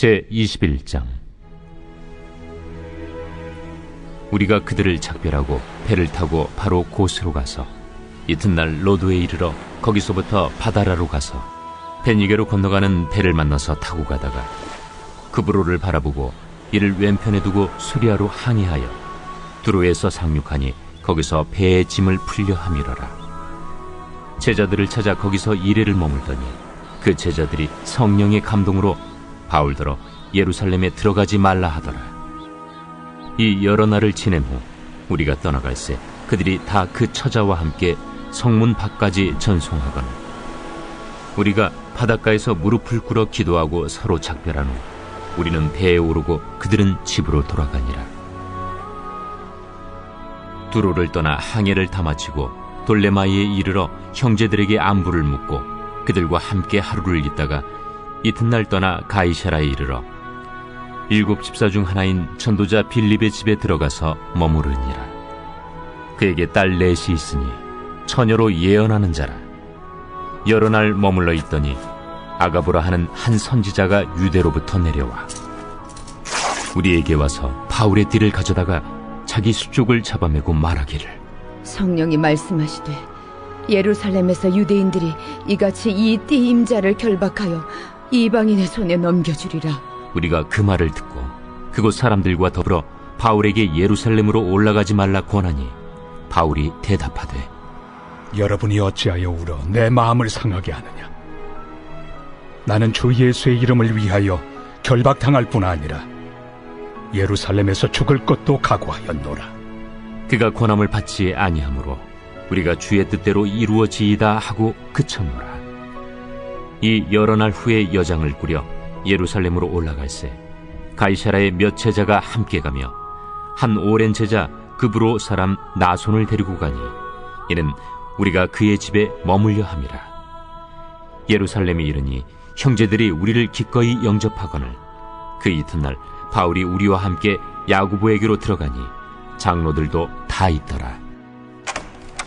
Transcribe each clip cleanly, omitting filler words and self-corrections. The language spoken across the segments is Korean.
제21장. 우리가 그들을 작별하고 배를 타고 바로 고스로 가서 이튿날 로도에 이르러 거기서부터 바다라로 가서 베니게로 건너가는 배를 만나서 타고 가다가 그브로를 바라보고 이를 왼편에 두고 수리아로 항해하여 두로에서 상륙하니 거기서 배의 짐을 풀려 함이러라. 제자들을 찾아 거기서 이레를 머물더니 그 제자들이 성령의 감동으로 바울더러 예루살렘에 들어가지 말라 하더라. 이 여러 날을 지낸 후 우리가 떠나갈새 그들이 다 그 처자와 함께 성문 밖까지 전송하거늘 우리가 바닷가에서 무릎을 꿇어 기도하고 서로 작별한 후 우리는 배에 오르고 그들은 집으로 돌아가니라. 두로를 떠나 항해를 다 마치고 돌레마이에 이르러 형제들에게 안부를 묻고 그들과 함께 하루를 있다가 이튿날 떠나 가이사라에 이르러 7 집사 중 하나인 전도자 빌립의 집에 들어가서 머무르니라. 그에게 딸 넷이 있으니 처녀로 예언하는 자라. 여러 날 머물러 있더니 아가보라 하는 한 선지자가 유대로부터 내려와 우리에게 와서 바울의 띠를 가져다가 자기 수족을 잡아매고 말하기를, 성령이 말씀하시되 예루살렘에서 유대인들이 이같이 이 띠 임자를 결박하여 이방인의 손에 넘겨주리라. 우리가 그 말을 듣고 그곳 사람들과 더불어 바울에게 예루살렘으로 올라가지 말라 권하니 바울이 대답하되, 여러분이 어찌하여 울어 내 마음을 상하게 하느냐? 나는 주 예수의 이름을 위하여 결박당할 뿐 아니라 예루살렘에서 죽을 것도 각오하였노라. 그가 권함을 받지 아니하므로 우리가 주의 뜻대로 이루어지이다 하고 그쳤노라. 이 여러 날 후에 여장을 꾸려 예루살렘으로 올라갈새 가이사라의 몇 제자가 함께 가며 한 오랜 제자 그브로 사람 나손을 데리고 가니 이는 우리가 그의 집에 머물려 함이라. 예루살렘에 이르니 형제들이 우리를 기꺼이 영접하거늘 그 이튿날 바울이 우리와 함께 야고보에게로 들어가니 장로들도 다 있더라.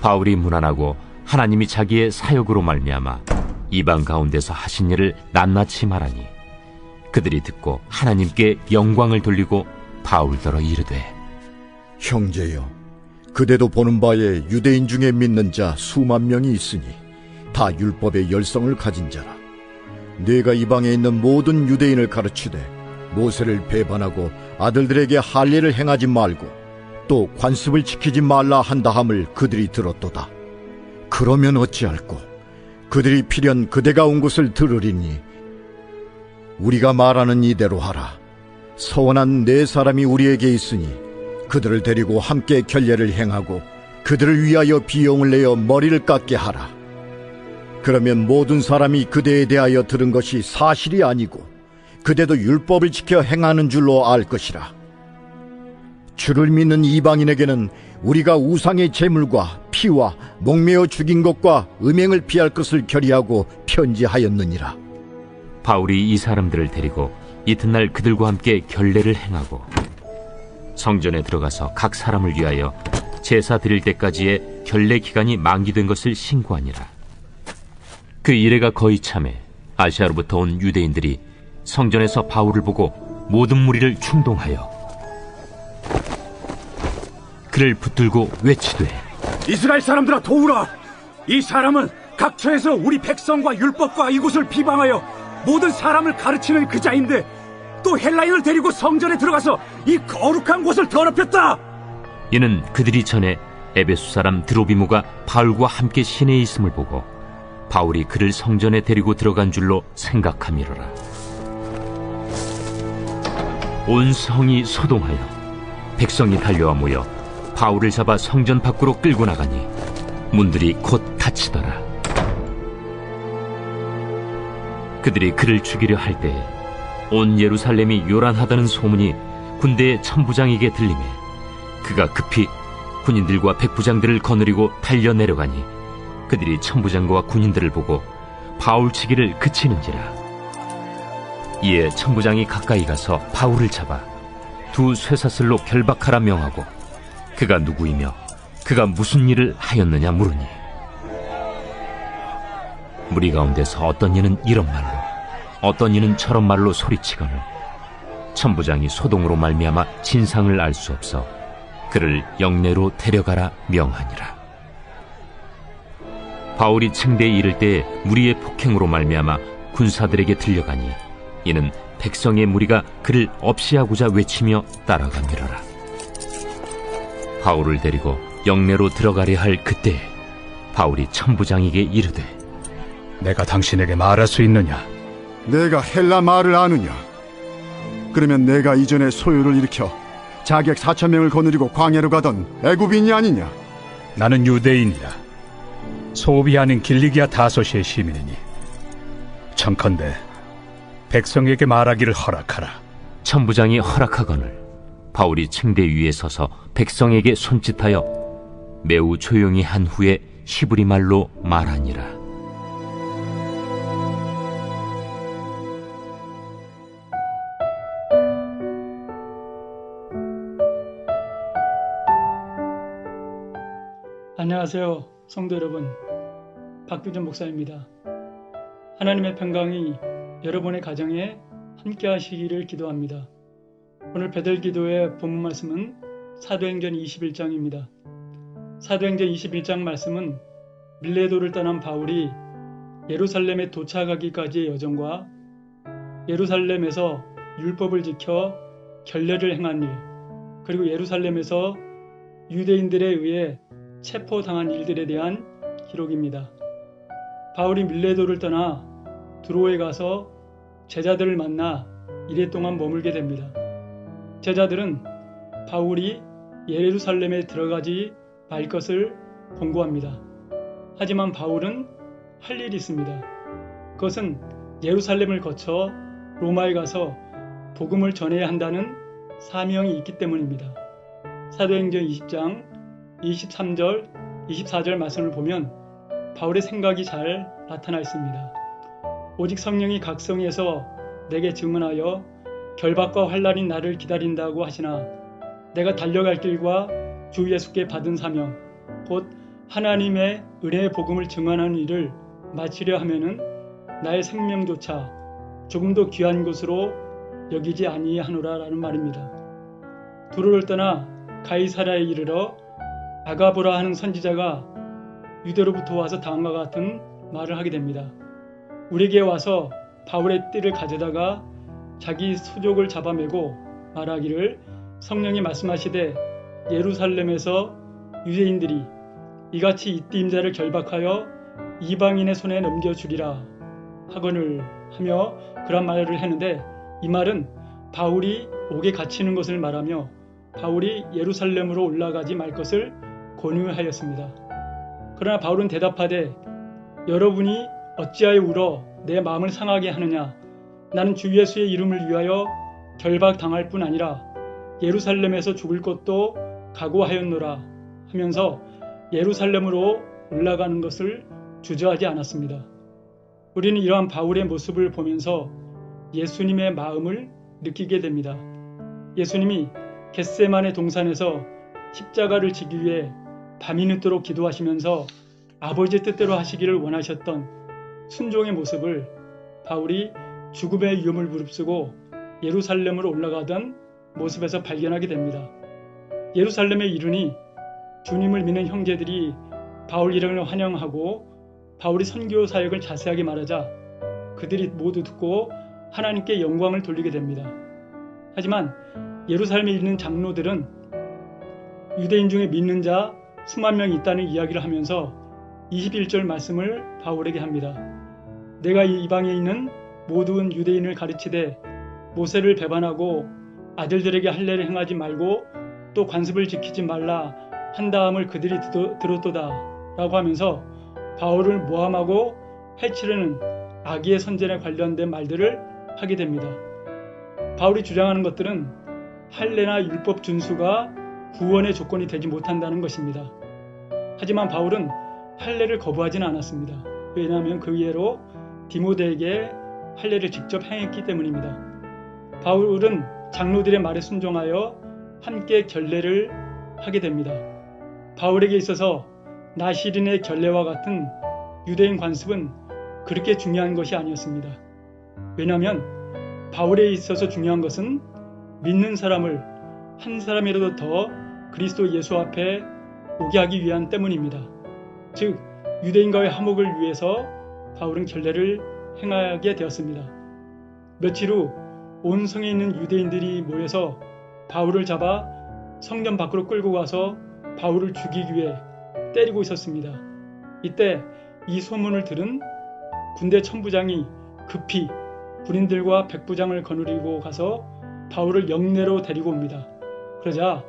바울이 문안하고 하나님이 자기의 사역으로 말미암아 이방 가운데서 하신 일을 낱낱이 말하니 그들이 듣고 하나님께 영광을 돌리고 바울더러 이르되, 형제여, 그대도 보는 바에 유대인 중에 믿는 자 수만 명이 있으니 다 율법의 열성을 가진 자라. 네가 이방에 있는 모든 유대인을 가르치되 모세를 배반하고 아들들에게 할례를 행하지 말고 또 관습을 지키지 말라 한다 함을 그들이 들었도다. 그러면 어찌할꼬? 그들이 필연 그대가 온 곳을 들으리니 우리가 말하는 이대로 하라. 서원한 네 사람이 우리에게 있으니 그들을 데리고 함께 결례를 행하고 그들을 위하여 비용을 내어 머리를 깎게 하라. 그러면 모든 사람이 그대에 대하여 들은 것이 사실이 아니고 그대도 율법을 지켜 행하는 줄로 알 것이라. 주를 믿는 이방인에게는 우리가 우상의 제물과 피와 목매어 죽인 것과 음행을 피할 것을 결의하고 편지하였느니라. 바울이 이 사람들을 데리고 이튿날 그들과 함께 결례를 행하고 성전에 들어가서 각 사람을 위하여 제사 드릴 때까지의 결례 기간이 만기된 것을 신고하니라. 그 이래가 거의 참에 아시아로부터 온 유대인들이 성전에서 바울을 보고 모든 무리를 충동하여 그를 붙들고 외치되, 이스라엘 사람들아 도우라! 이 사람은 각처에서 우리 백성과 율법과 이곳을 비방하여 모든 사람을 가르치는 그 자인데 또 헬라인을 데리고 성전에 들어가서 이 거룩한 곳을 더럽혔다. 이는 그들이 전에 에베소 사람 드로비모가 바울과 함께 시내에 있음을 보고 바울이 그를 성전에 데리고 들어간 줄로 생각함이로라. 온 성이 소동하여 백성이 달려와 모여 바울을 잡아 성전 밖으로 끌고 나가니 문들이 곧 닫히더라. 그들이 그를 죽이려 할 때에 온 예루살렘이 요란하다는 소문이 군대의 천부장에게 들리매 그가 급히 군인들과 백부장들을 거느리고 달려 내려가니 그들이 천부장과 군인들을 보고 바울 치기를 그치는지라. 이에 천부장이 가까이 가서 바울을 잡아 두 쇠사슬로 결박하라 명하고 그가 누구이며 그가 무슨 일을 하였느냐 물으니 무리 가운데서 어떤 이는 이런 말로 어떤 이는 저런 말로 소리치거늘 천부장이 소동으로 말미암아 진상을 알 수 없어 그를 영내로 데려가라 명하니라. 바울이 층대에 이를 때 무리의 폭행으로 말미암아 군사들에게 들려가니 이는 백성의 무리가 그를 없이하고자 외치며 따라가미러라. 바울을 데리고 영내로 들어가려 할 그때 바울이 천부장에게 이르되 내가 당신에게 말할 수 있느냐? 내가 헬라 말을 아느냐? 그러면 내가 이전에 소요를 일으켜 자객 4,000명을 거느리고 광야로 가던 애굽인이 아니냐? 나는 유대인이라 소비하는 길리기아 다소시의 시민이니 청컨대 백성에게 말하기를 허락하라. 천부장이 허락하거늘 바울이 층대 위에 서서 백성에게 손짓하여 매우 조용히 한 후에 히브리 말로 말하니라. 안녕하세요, 성도 여러분. 박규전 목사입니다. 하나님의 평강이 여러분의 가정에 함께 하시기를 기도합니다. 오늘 베들기도의 본문 말씀은 사도행전 21장입니다. 사도행전 21장 말씀은 밀레도를 떠난 바울이 예루살렘에 도착하기까지의 여정과 예루살렘에서 율법을 지켜 결례를 행한 일, 그리고 예루살렘에서 유대인들에 의해 체포당한 일들에 대한 기록입니다. 바울이 밀레도를 떠나 두로에 가서 제자들을 만나 이래 동안 머물게 됩니다. 제자들은 바울이 예루살렘에 들어가지 말 것을 권고합니다. 하지만 바울은 할 일이 있습니다. 그것은 예루살렘을 거쳐 로마에 가서 복음을 전해야 한다는 사명이 있기 때문입니다. 사도행전 20장 23절, 24절 말씀을 보면 바울의 생각이 잘 나타나 있습니다. 오직 성령이 각성에서 내게 증언하여 결박과 환난이 나를 기다린다고 하시나 내가 달려갈 길과 주 예수께 받은 사명, 곧 하나님의 은혜의 복음을 증언하는 일을 마치려 하면은 나의 생명조차 조금도 귀한 것으로 여기지 아니하노라 라는 말입니다. 두로를 떠나 가이사라에 이르러 아가보라 하는 선지자가 유대로부터 와서 다음과 같은 말을 하게 됩니다. 우리에게 와서 바울의 띠를 가져다가 자기 수족을 잡아매고 말하기를 성령이 말씀하시되 예루살렘에서 유대인들이 이같이 이 띠임자를 결박하여 이방인의 손에 넘겨주리라 하거늘 하며 그런 말을 했는데, 이 말은 바울이 옥에 갇히는 것을 말하며 바울이 예루살렘으로 올라가지 말 것을 권유하였습니다. 그러나 바울은 대답하되 여러분이 어찌하여 울어 내 마음을 상하게 하느냐? 나는 주 예수의 이름을 위하여 결박당할 뿐 아니라 예루살렘에서 죽을 것도 각오하였노라 하면서 예루살렘으로 올라가는 것을 주저하지 않았습니다. 우리는 이러한 바울의 모습을 보면서 예수님의 마음을 느끼게 됩니다. 예수님이 겟세마네 동산에서 십자가를 지기 위해 밤이 늦도록 기도하시면서 아버지의 뜻대로 하시기를 원하셨던 순종의 모습을 바울이 죽음의 위험을 무릅쓰고 예루살렘으로 올라가던 모습에서 발견하게 됩니다. 예루살렘에 이르니 주님을 믿는 형제들이 바울 일행을 환영하고 바울이 선교 사역을 자세하게 말하자 그들이 모두 듣고 하나님께 영광을 돌리게 됩니다. 하지만 예루살렘에 있는 장로들은 유대인 중에 믿는 자 수만 명이 있다는 이야기를 하면서 21절 말씀을 바울에게 합니다. 내가 이 이방에 있는 모든 유대인을 가르치되 모세를 배반하고 아들들에게 할례를 행하지 말고 또 관습을 지키지 말라 한 다음을 그들이 들었도다 라고 하면서 바울을 모함하고 해치려는 악의 선전에 관련된 말들을 하게 됩니다. 바울이 주장하는 것들은 할례나 율법 준수가 구원의 조건이 되지 못한다는 것입니다. 하지만 바울은 할례를 거부하지는 않았습니다. 왜냐하면 그 예로 디모데에게 할례를 직접 행했기 때문입니다. 바울은 장로들의 말에 순종하여 함께 결례를 하게 됩니다. 바울에게 있어서 나시린의 결례와 같은 유대인 관습은 그렇게 중요한 것이 아니었습니다. 왜냐하면 바울에 있어서 중요한 것은 믿는 사람을 한 사람이라도 더 그리스도 예수 앞에 오게 하기 위한 때문입니다. 즉 유대인과의 화목을 위해서 바울은 결례를 행하게 되었습니다. 며칠 후 온 성에 있는 유대인들이 모여서 바울을 잡아 성전 밖으로 끌고 가서 바울을 죽이기 위해 때리고 있었습니다. 이때 이 소문을 들은 군대 천부장이 급히 군인들과 백부장을 거느리고 가서 바울을 영내로 데리고 옵니다. 그러자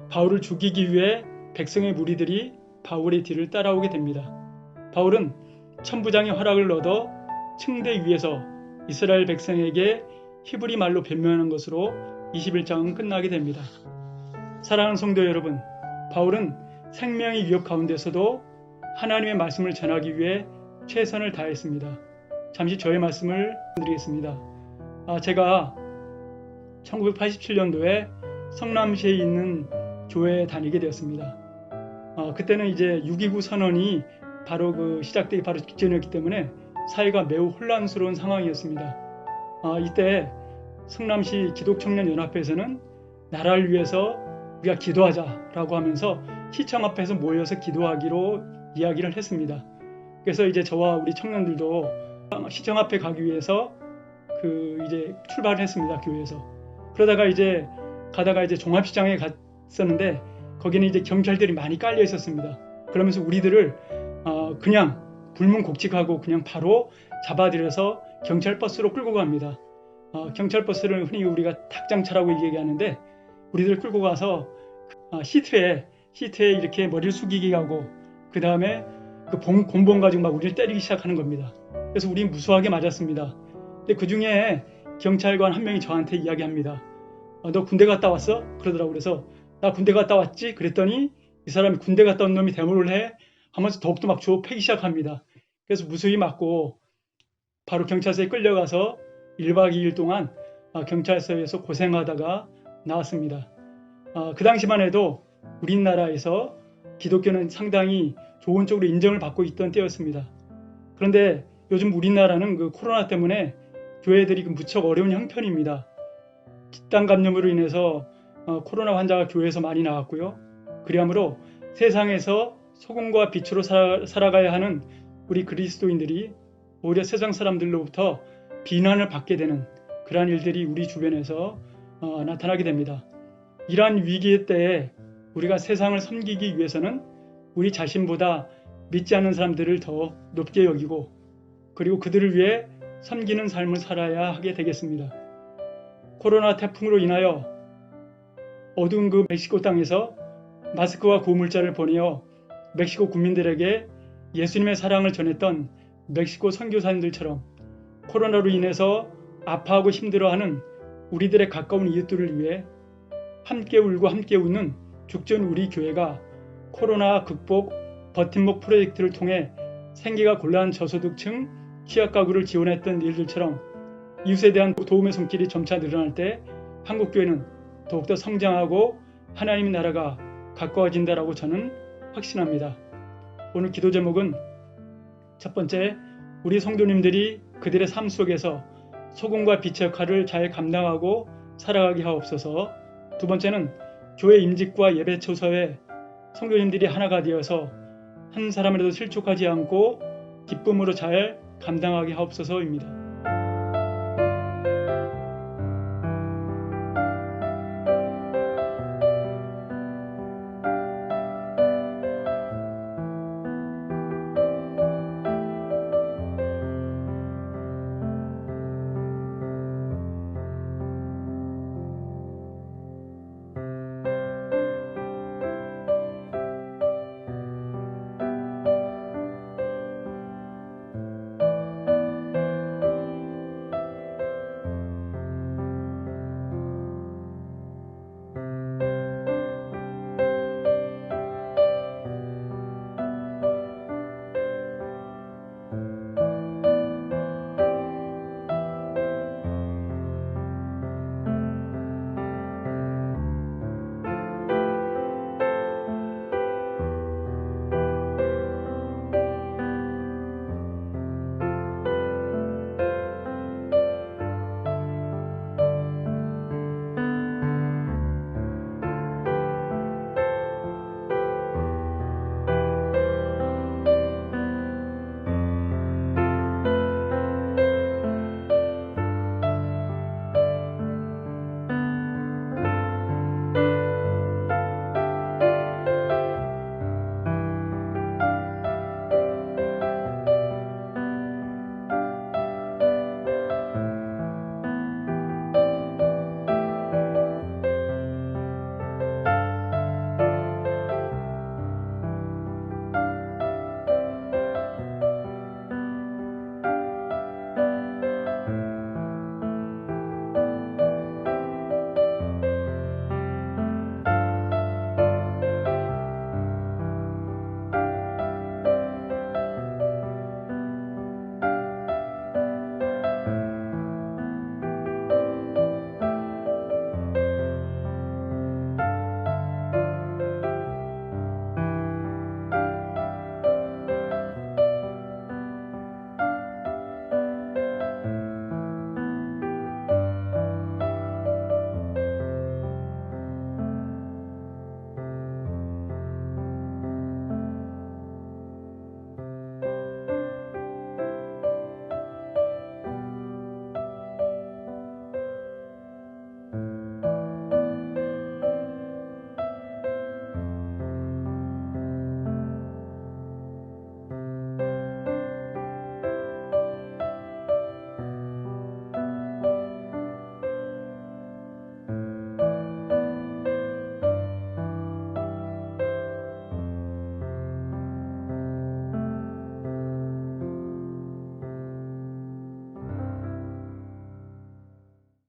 바울을 죽이기 위해 백성의 무리들이 바울의 뒤를 따라오게 됩니다. 바울은 천부장의 허락을 얻어 층대 위에서 이스라엘 백성에게 히브리 말로 변명하는 것으로 21장은 끝나게 됩니다. 사랑하는 성도 여러분, 바울은 생명의 위협 가운데서도 하나님의 말씀을 전하기 위해 최선을 다했습니다. 잠시 저의 말씀을 드리겠습니다. 제가 1987년도에 성남시에 있는 교회에 다니게 되었습니다. 그때는 이제 6.29 선언이 바로 시작되기 바로 직전이었기 때문에 사회가 매우 혼란스러운 상황이었습니다. 이때 성남시 기독청년연합회에서는 나라를 위해서 우리가 기도하자라고 하면서 시청 앞에서 모여서 기도하기로 이야기를 했습니다. 그래서 이제 저와 우리 청년들도 시청 앞에 가기 위해서 이제 출발을 했습니다. 교회에서. 그러다가 이제 가다가 이제 종합시장에 갔었는데 거기는 이제 경찰들이 많이 깔려 있었습니다. 그러면서 우리들을 그냥 불문곡직하고 그냥 바로 잡아들여서 경찰 버스로 끌고 갑니다. 경찰 버스를 흔히 우리가 탁장차라고 얘기하는데 우리들 끌고 가서 시트에 이렇게 머리를 숙이게 하고 그 다음에 곤봉 가지고 막 우리를 때리기 시작하는 겁니다. 그래서 우린 무수하게 맞았습니다. 근데 그 중에 경찰관 한 명이 저한테 이야기합니다. 너 군대 갔다 왔어? 그러더라고. 그래서 나 군대 갔다 왔지? 그랬더니 이 사람이 군대 갔다 온 놈이 대모를 해 하면서 더욱더 막 주워 패기 시작합니다. 그래서 무수히 맞고 바로 경찰서에 끌려가서 1박 2일 동안 경찰서에서 고생하다가 나왔습니다. 그 당시만 해도 우리나라에서 기독교는 상당히 좋은 쪽으로 인정을 받고 있던 때였습니다. 그런데 요즘 우리나라는 코로나 때문에 교회들이 무척 어려운 형편입니다. 집단 감염으로 인해서 코로나 환자가 교회에서 많이 나왔고요. 그리하므로 세상에서 소금과 빛으로 살아가야 하는 우리 그리스도인들이 오히려 세상 사람들로부터 비난을 받게 되는 그러한 일들이 우리 주변에서 나타나게 됩니다. 이러한 위기의 때에 우리가 세상을 섬기기 위해서는 우리 자신보다 믿지 않는 사람들을 더 높게 여기고 그리고 그들을 위해 섬기는 삶을 살아야 하게 되겠습니다. 코로나 태풍으로 인하여 어두운 멕시코 땅에서 마스크와 고물자를 보내어 멕시코 국민들에게 예수님의 사랑을 전했던 멕시코 선교사님들처럼 코로나로 인해서 아파하고 힘들어하는 우리들의 가까운 이웃들을 위해 함께 울고 함께 웃는 죽전 우리 교회가 코로나 극복 버팀목 프로젝트를 통해 생계가 곤란한 저소득층 취약가구를 지원했던 일들처럼 이웃에 대한 도움의 손길이 점차 늘어날 때 한국교회는 더욱더 성장하고 하나님의 나라가 가까워진다라고 저는 확신합니다. 오늘 기도 제목은 첫 번째, 우리 성도님들이 그들의 삶 속에서 소금과 빛의 역할을 잘 감당하고 살아가게 하옵소서. 두 번째는 교회 임직과 예배 처소에 성도님들이 하나가 되어서 한 사람이라도 실족하지 않고 기쁨으로 잘 감당하게 하옵소서입니다.